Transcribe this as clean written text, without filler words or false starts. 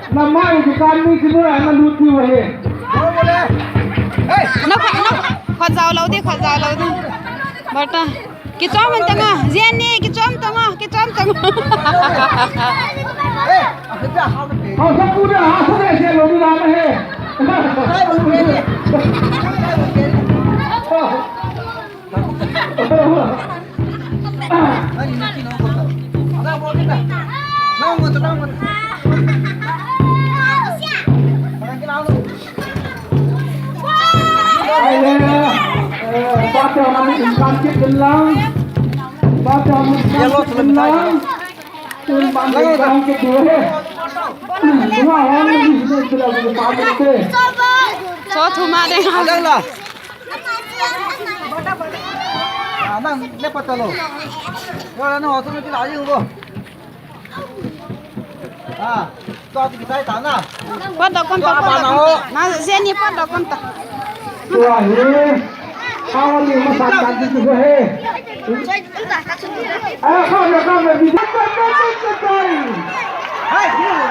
Nama itu kami semua anak lucu weh. nó khoan giàu lâu đi bata cái chóm mình tanga riêng đi cái chóm tanga Kau sapu dah, aku dah siap lalu lama he. Baca kami ingkar jelang, baca kami ingkar jelang, tumpang jelang kedua. Semua orang di sini sudah berpamit deh. cho thu ma đây Đang là. Đang nếp bắt talo. Rồi nó tôi đi lại không? Cho thì sai tán à. bắt đầu con mà riêng đi bắt đầu con ta Wah ini, kau ni masakan di sini he. Kau nak kau nak bisa. Hai.